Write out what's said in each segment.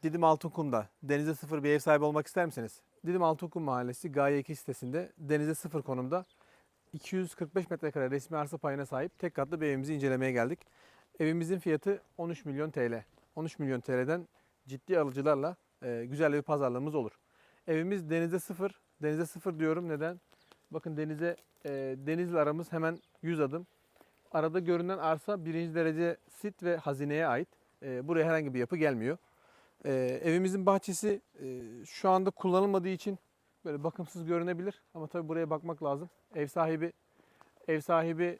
Didim Altınkum'da denize sıfır bir ev sahibi olmak ister misiniz? Didim Altınkum Mahallesi Gaye 2 sitesinde denize sıfır konumda 245 metrekare resmi arsa payına sahip tek katlı bir evimizi incelemeye geldik. Evimizin fiyatı 13 milyon TL. 13 milyon TL'den ciddi alıcılarla güzel bir pazarlığımız olur. Evimiz denize sıfır. Denize sıfır diyorum. Neden? Bakın denizle aramız hemen 100 adım. Arada görünen arsa birinci derece sit ve hazineye ait. Buraya herhangi bir yapı gelmiyor. Evimizin bahçesi şu anda kullanılmadığı için böyle bakımsız görünebilir. Ama tabii buraya bakmak lazım. Ev sahibi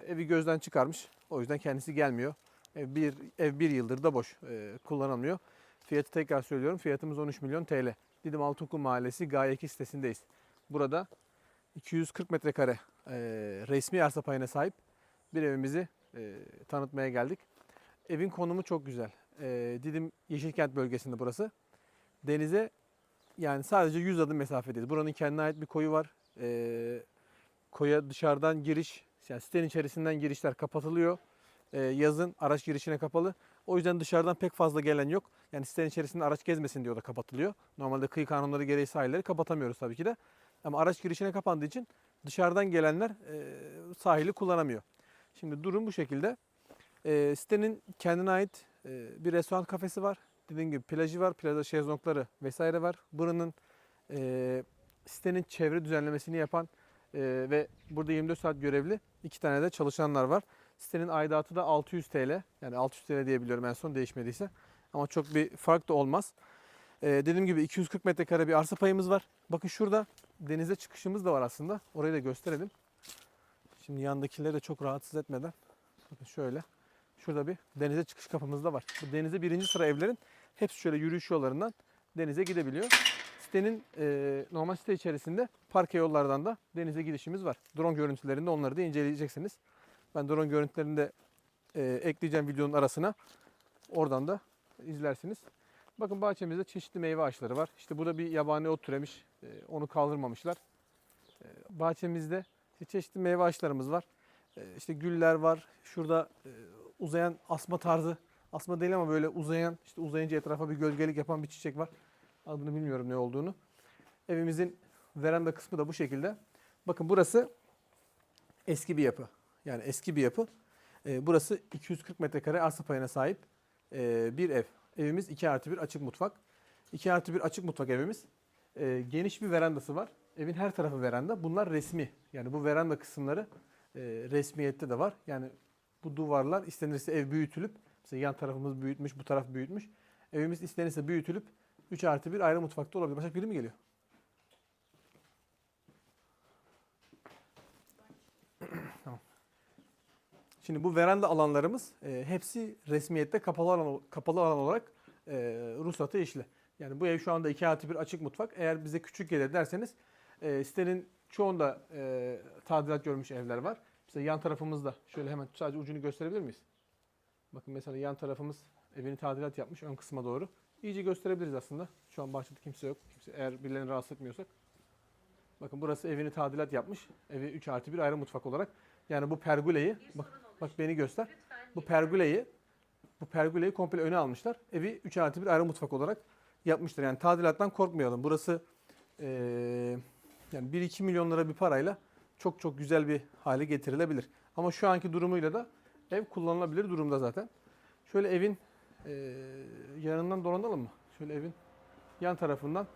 evi gözden çıkarmış. O yüzden kendisi gelmiyor. Ev bir yıldır da boş kullanılmıyor. Fiyatı tekrar söylüyorum. Fiyatımız 13 milyon TL. Didim Altınkum Mahallesi Gaye 2 sitesindeyiz. Burada 240 metrekare resmi arsa payına sahip bir evimizi tanıtmaya geldik. Evin konumu çok güzel. Didim Yeşilkent bölgesinde burası. Denize yani sadece 100 adım mesafedeyiz. Buranın kendine ait bir koyu var. Koya dışarıdan giriş, yani sitenin içerisinden girişler kapatılıyor. Yazın araç girişine kapalı. O yüzden dışarıdan pek fazla gelen yok. Yani sitenin içerisinde araç gezmesin diye o da kapatılıyor. Normalde kıyı kanunları gereği sahilleri kapatamıyoruz tabii ki de. Ama araç girişine kapandığı için dışarıdan gelenler sahili kullanamıyor. Şimdi durum bu şekilde. Sitenin kendine ait bir restoran kafesi var. Dediğim gibi plajı var, plajda şezlongları vesaire var. Buranın sitenin çevre düzenlemesini yapan ve burada 24 saat görevli 2 tane de çalışanlar var. Sitenin aidatı da 600 TL. Yani 600 TL diyebiliyorum en son değişmediyse. Ama çok bir fark da olmaz. Dediğim gibi 240 metrekare bir arsa payımız var. Bakın şurada denize çıkışımız da var aslında. Orayı da gösterelim. Şimdi yandakileri de çok rahatsız etmeden. Bakın şöyle. Şurada bir denize çıkış kapımız da var. Bu denize birinci sıra evlerin hepsi şöyle yürüyüş yollarından denize gidebiliyor. Sitenin normal site içerisinde parke yollardan da denize gidişimiz var. Drone görüntülerinde onları da inceleyeceksiniz. Ben drone görüntülerini de ekleyeceğim videonun arasına. Oradan da izlersiniz. Bakın bahçemizde çeşitli meyve ağaçları var. İşte burada bir yabani ot türemiş. Onu kaldırmamışlar. Bahçemizde işte çeşitli meyve ağaçlarımız var. İşte güller var. Şurada uzayan asma tarzı. Asma değil ama böyle uzayan, işte uzayınca etrafa bir gölgelik yapan bir çiçek var. Adını bilmiyorum ne olduğunu. Evimizin veranda kısmı da bu şekilde. Bakın burası eski bir yapı. Yani eski bir yapı. Burası 240 metrekare arsa payına sahip bir ev. Evimiz 2+1 açık mutfak. 2+1 açık mutfak evimiz. Geniş bir verandası var. Evin her tarafı veranda. Bunlar resmi. Yani bu veranda kısımları resmiyette de var. Yani bu duvarlar istenirse ev büyütülüp, mesela yan tarafımız büyütmüş, bu taraf büyütmüş. Evimiz istenirse büyütülüp 3+1 ayrı mutfakta olabilir. Başka biri mi geliyor? Tamam. Şimdi bu veranda alanlarımız hepsi resmiyette kapalı alan olarak ruhsatı işli. Yani bu ev şu anda 2+1 açık mutfak. Eğer bize küçük gelir derseniz sitenin çoğunda tadilat görmüş evler var. Mesela yan tarafımızda şöyle hemen sadece ucunu gösterebilir miyiz? Bakın mesela yan tarafımız evini tadilat yapmış ön kısma doğru. İyice gösterebiliriz aslında. Şu an bahçede kimse yok. Eğer birilerini rahatsız etmiyorsak. Bakın burası evini tadilat yapmış. Evi 3+1 ayrı mutfak olarak. Yani bu pergoleyi bak beni göster. Bu pergoleyi komple öne almışlar. Evi 3+1 ayrı mutfak olarak yapmışlar. Yani tadilattan korkmayalım. Burası yani 1-2 milyon lira bir parayla çok çok güzel bir hale getirilebilir. Ama şu anki durumuyla da ev kullanılabilir durumda zaten. Şöyle evin yanından dolanalım mı? Şöyle evin yan tarafından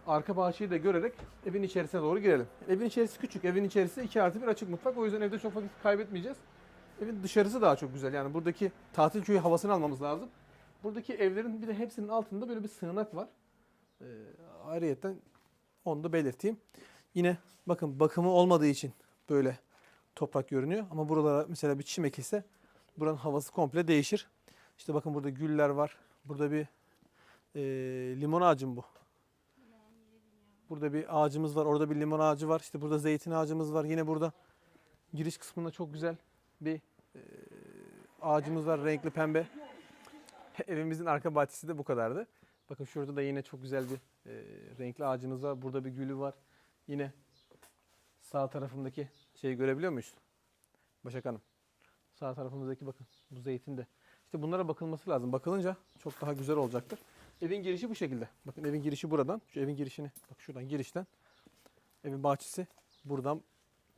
arka bahçeyi de görerek evin içerisine doğru girelim. Evin içerisi küçük. Evin içerisi 2+1 açık mutfak. O yüzden evde çok vakit kaybetmeyeceğiz. Evin dışarısı daha çok güzel. Yani buradaki tatil köyü havasını almamız lazım. Buradaki evlerin bir de hepsinin altında böyle bir sığınak var. Ayrıyeten onu da belirteyim. Yine bakın bakımı olmadığı için böyle toprak görünüyor. Ama buralara mesela bir çim ekilse buranın havası komple değişir. İşte bakın burada güller var. Burada bir limon ağacı mı bu? Burada bir ağacımız var. Orada bir limon ağacı var. İşte burada zeytin ağacımız var. Yine burada giriş kısmında çok güzel bir ağacımız var. Renkli pembe. Evimizin arka bahçesi de bu kadardı. Bakın şurada da yine çok güzel bir renkli ağacımız var. Burada bir gülü var. Yine sağ tarafındaki şeyi görebiliyor muyuz? Başak Hanım. Sağ tarafımızdaki bakın bu zeytin de. İşte bunlara bakılması lazım. Bakılınca çok daha güzel olacaktır. Evin girişi bu şekilde. Bakın evin girişi buradan. Şu evin girişini bak şuradan girişten. Evin bahçesi buradan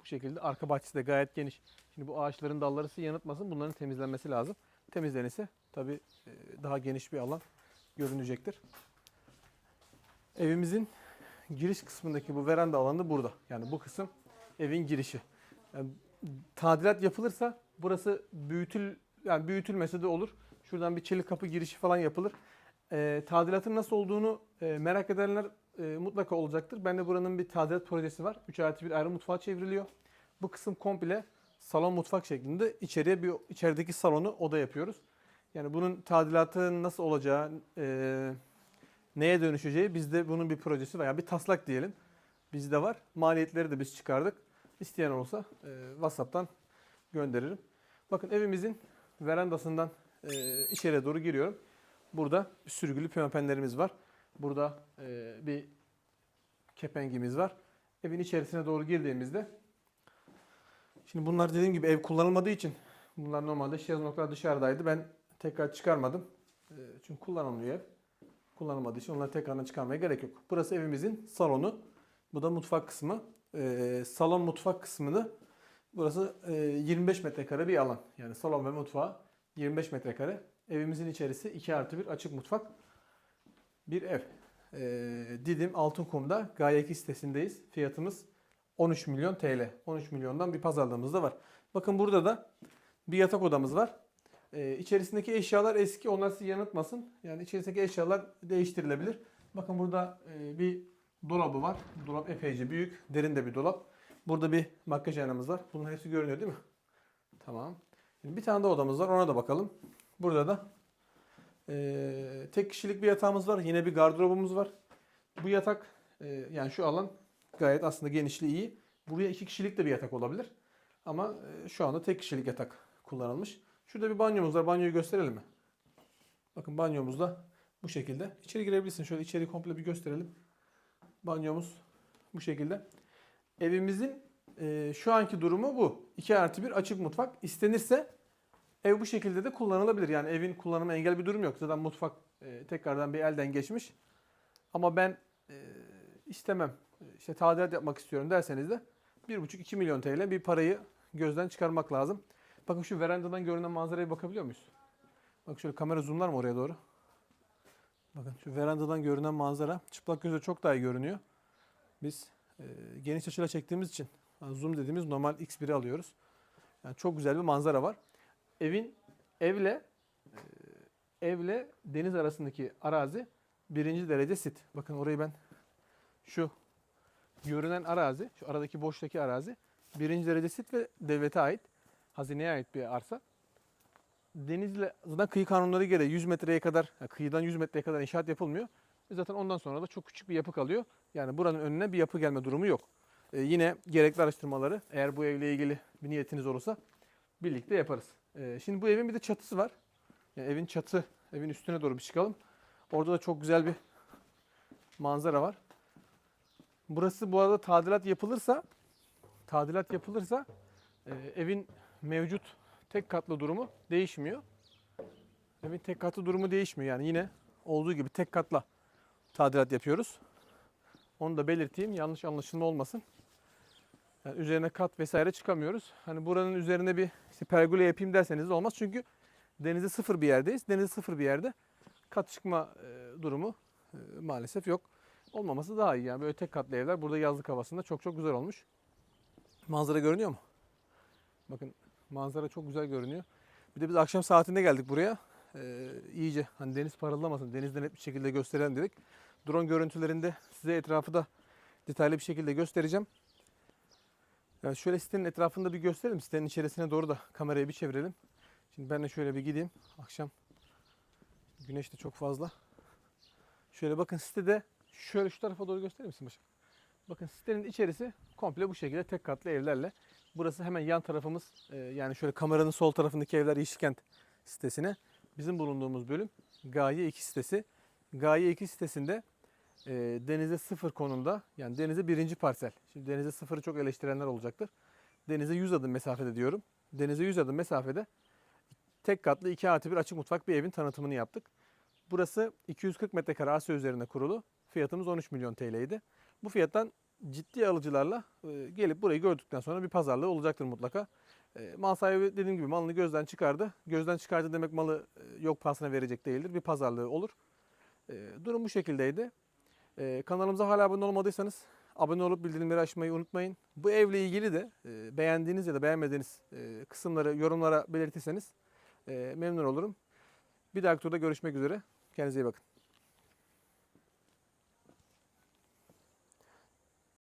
bu şekilde. Arka bahçesi de gayet geniş. Şimdi bu ağaçların dalları sizi yanıltmasın. Bunların temizlenmesi lazım. Temizlenirse tabii daha geniş bir alan görünecektir. Evimizin giriş kısmındaki bu veranda alanı burada. Yani bu kısım evin girişi. Yani tadilat yapılırsa burası büyütülmesi de olur. Şuradan bir çelik kapı girişi falan yapılır. Tadilatın nasıl olduğunu merak edenler mutlaka olacaktır. Bende buranın bir tadilat projesi var. 3+1 ayrı mutfağa çevriliyor. Bu kısım komple salon mutfak şeklinde. İçerideki salonu oda yapıyoruz. Yani bunun tadilatı nasıl olacağı, neye dönüşeceği bizde bunun bir projesi veya bir taslak diyelim. Bizde var. Maliyetleri de biz çıkardık. İsteyen olsa WhatsApp'tan gönderirim. Bakın evimizin verandasından içeriye doğru giriyorum. Burada sürgülü pimapenlerimiz var. Burada bir kepengimiz var. Evin içerisine doğru girdiğimizde şimdi bunlar dediğim gibi ev kullanılmadığı için bunlar normalde şezlonglar dışarıdaydı. Ben tekrar çıkarmadım. Çünkü kullanılmıyor ev. Kullanılmadığı için onları tekrardan çıkarmaya gerek yok. Burası evimizin salonu. Bu da mutfak kısmı. Salon mutfak kısmını burası 25 metrekare bir alan. Yani salon ve mutfağı 25 metrekare. Evimizin içerisi 2+1 açık mutfak bir ev. Didim Altınkum'da Gaye sitesindeyiz. Fiyatımız 13 milyon TL. 13 milyondan bir pazarlığımız da var. Bakın burada da bir yatak odamız var. İçerisindeki eşyalar eski. Onlar sizi yanıltmasın. Yani içerisindeki eşyalar değiştirilebilir. Bakın burada bir dolabı var. Dolap epeyce büyük. Derin de bir dolap. Burada bir makyaj aynamız var. Bunun hepsi görünüyor değil mi? Tamam. Şimdi bir tane de odamız var. Ona da bakalım. Burada da tek kişilik bir yatağımız var. Yine bir gardırobumuz var. Bu yatak yani şu alan gayet aslında genişliği iyi. Buraya 2 kişilik de bir yatak olabilir. Ama şu anda tek kişilik yatak kullanılmış. Şurada bir banyomuz var. Banyoyu gösterelim mi? Bakın banyomuz da bu şekilde. İçeri girebilirsin. Şöyle içeri komple bir gösterelim. Banyomuz bu şekilde. Evimizin şu anki durumu bu. 2+1 açık mutfak. İstenirse ev bu şekilde de kullanılabilir. Yani evin kullanıma engel bir durum yok. Zaten mutfak tekrardan bir elden geçmiş. Ama ben istemem, işte tadilat yapmak istiyorum derseniz de 1,5-2 milyon TL bir parayı gözden çıkarmak lazım. Bakın şu verandadan görünen manzaraya bakabiliyor muyuz? Bak şöyle kamera zoomlar mı oraya doğru? Bakın şu verandadan görünen manzara çıplak gözle çok daha iyi görünüyor. Biz geniş açıyla çektiğimiz için yani zoom dediğimiz normal X1'i alıyoruz. Yani çok güzel bir manzara var. Evle deniz arasındaki arazi 1. derece sit. Bakın orayı ben şu görünen arazi, şu aradaki boştaki arazi 1. derece sit ve devlete ait, hazineye ait bir arsa. Denizle zaten kıyı kanunları gereği 100 metreye kadar, yani kıyıdan 100 metreye kadar inşaat yapılmıyor. Zaten ondan sonra da çok küçük bir yapı kalıyor. Yani buranın önüne bir yapı gelme durumu yok. Yine gerekli araştırmaları eğer bu evle ilgili bir niyetiniz olursa birlikte yaparız. Şimdi bu evin bir de çatısı var. Yani evin üstüne doğru bir çıkalım. Orada da çok güzel bir manzara var. Burası bu arada tadilat yapılırsa evin mevcut tek katlı durumu değişmiyor. Evin tek katlı durumu değişmiyor. Yani yine olduğu gibi tek katla tadilat yapıyoruz. Onu da belirteyim, yanlış anlaşılma olmasın. Yani üzerine kat vesaire çıkamıyoruz. Hani buranın üzerine bir işte pergola yapayım derseniz de olmaz. Çünkü denize sıfır bir yerdeyiz. Denize sıfır bir yerde kat çıkma durumu maalesef yok. Olmaması daha iyi. Yani böyle tek katlı evler burada yazlık havasında çok çok güzel olmuş. Manzara görünüyor mu? Bakın manzara çok güzel görünüyor. Bir de biz akşam saatinde geldik buraya. İyice hani deniz parıldamasın, denizden net bir şekilde gösterelim dedik. Drone görüntülerinde size etrafı da detaylı bir şekilde göstereceğim. Yani şöyle sitenin etrafında bir gösterelim. Sitenin içerisine doğru da kamerayı bir çevirelim. Şimdi ben de şöyle bir gideyim. Akşam güneş de çok fazla. Şöyle bakın sitede şöyle şu tarafa doğru gösterir misin Başak? Bakın sitenin içerisi komple bu şekilde tek katlı evlerle. Burası hemen yan tarafımız. Yani şöyle kameranın sol tarafındaki evler Yeşilkent sitesine. Bizim bulunduğumuz bölüm Gaye 2 sitesi. Gaye 2 sitesinde denize sıfır konumda, yani denize 1. parsel. Şimdi denize sıfırı çok eleştirenler olacaktır. Denize 100 adım mesafede diyorum. Denize 100 adım mesafede tek katlı 2+1 açık mutfak bir evin tanıtımını yaptık. Burası 240 metrekare arsa üzerine kurulu. Fiyatımız 13 milyon TL'ydi. Bu fiyattan ciddi alıcılarla gelip burayı gördükten sonra bir pazarlığı olacaktır mutlaka. Mal sahibi dediğim gibi malını gözden çıkardı. Gözden çıkardı demek malı yok pahasına verecek değildir. Bir pazarlığı olur. Durum bu şekildeydi. Kanalımıza hala abone olmadıysanız abone olup bildirimleri açmayı unutmayın. Bu evle ilgili de beğendiğiniz ya da beğenmediğiniz kısımları yorumlara belirtirseniz memnun olurum. Bir dahaki turda görüşmek üzere. Kendinize iyi bakın.